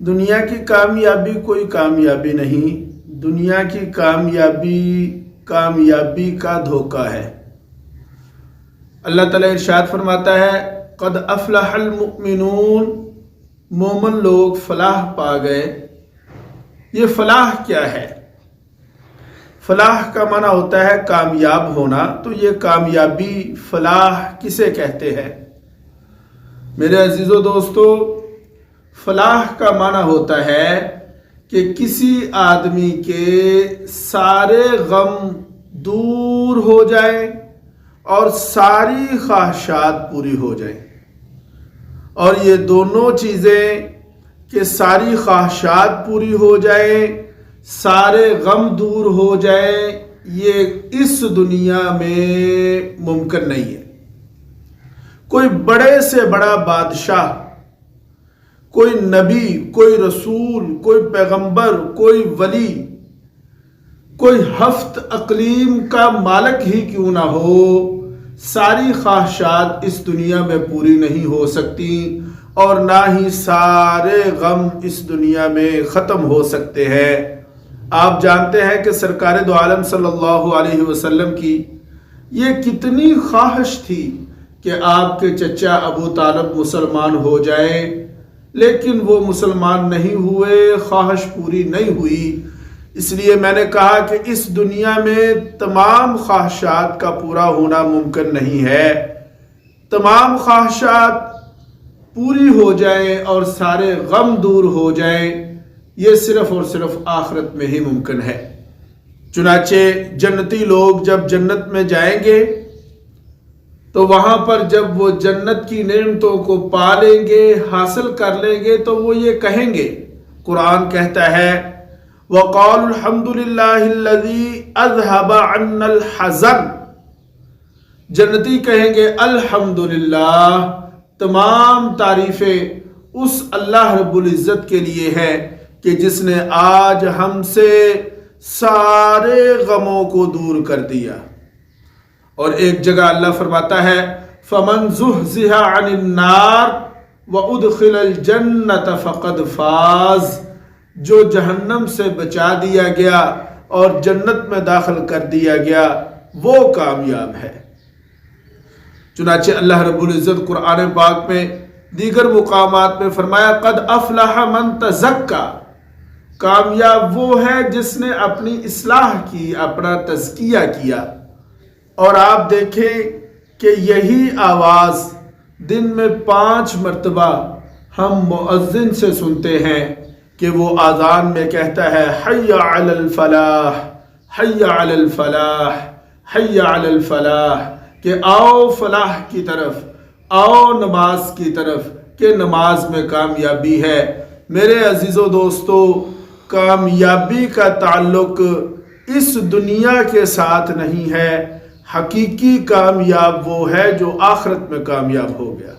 دنیا کی کامیابی کوئی کامیابی نہیں، دنیا کی کامیابی کا دھوکہ ہے۔ اللہ تعالیٰ ارشاد فرماتا ہے قد افلح المؤمنون، مومن لوگ فلاح پا گئے۔ یہ فلاح کیا ہے؟ فلاح کا معنی ہوتا ہے کامیاب ہونا، تو یہ کامیابی فلاح کسے کہتے ہیں؟ میرے عزیز و دوستو، فلاح کا معنی ہوتا ہے کہ کسی آدمی کے سارے غم دور ہو جائیں اور ساری خواہشات پوری ہو جائیں۔ اور یہ دونوں چیزیں کہ ساری خواہشات پوری ہو جائیں، سارے غم دور ہو جائیں، یہ اس دنیا میں ممکن نہیں ہے۔ کوئی بڑے سے بڑا بادشاہ، کوئی نبی، کوئی رسول، کوئی پیغمبر، کوئی ولی، کوئی ہفت اقلیم کا مالک ہی کیوں نہ ہو، ساری خواہشات اس دنیا میں پوری نہیں ہو سکتی اور نہ ہی سارے غم اس دنیا میں ختم ہو سکتے ہیں۔ آپ جانتے ہیں کہ سرکار دو عالم صلی اللہ علیہ وسلم کی یہ کتنی خواہش تھی کہ آپ کے چچا ابو طالب مسلمان ہو جائیں، لیکن وہ مسلمان نہیں ہوئے، خواہش پوری نہیں ہوئی۔ اس لیے میں نے کہا کہ اس دنیا میں تمام خواہشات کا پورا ہونا ممکن نہیں ہے۔ تمام خواہشات پوری ہو جائیں اور سارے غم دور ہو جائیں، یہ صرف اور صرف آخرت میں ہی ممکن ہے۔ چنانچہ جنتی لوگ جب جنت میں جائیں گے تو وہاں پر جب وہ جنت کی نعمتوں کو پا لیں گے، حاصل کر لیں گے، تو وہ یہ کہیں گے، قرآن کہتا ہے وَقَالُوا الْحَمْدُ لِلَّهِ الَّذِي أَذْهَبَ عَنَّا الْحَزَنَ، جنتی کہیں گے الحمدللہ، تمام تعریفیں اس اللہ رب العزت کے لیے ہے کہ جس نے آج ہم سے سارے غموں کو دور کر دیا۔ اور ایک جگہ اللہ فرماتا ہے فَمَنْ زُحْزِحَ عَنِ النَّارِ وَأُدْخِلَ الْجَنَّةَ فَقَدْ فَازَ، جو جہنم سے بچا دیا گیا اور جنت میں داخل کر دیا گیا، وہ کامیاب ہے۔ چنانچہ اللہ رب العزت قرآن پاک میں دیگر مقامات میں فرمایا قد افلح من تزکا، کامیاب وہ ہے جس نے اپنی اصلاح کی، اپنا تزکیہ کیا۔ اور آپ دیکھیں کہ یہی آواز دن میں 5 مرتبہ ہم مؤذن سے سنتے ہیں کہ وہ اذان میں کہتا ہے حی علی الفلاح، حی علی الفلاح، حی علی الفلاح، کہ آؤ فلاح کی طرف، آؤ نماز کی طرف، کہ نماز میں کامیابی ہے۔ میرے عزیز و دوستو، کامیابی کا تعلق اس دنیا کے ساتھ نہیں ہے، حقیقی کامیاب وہ ہے جو آخرت میں کامیاب ہو گیا۔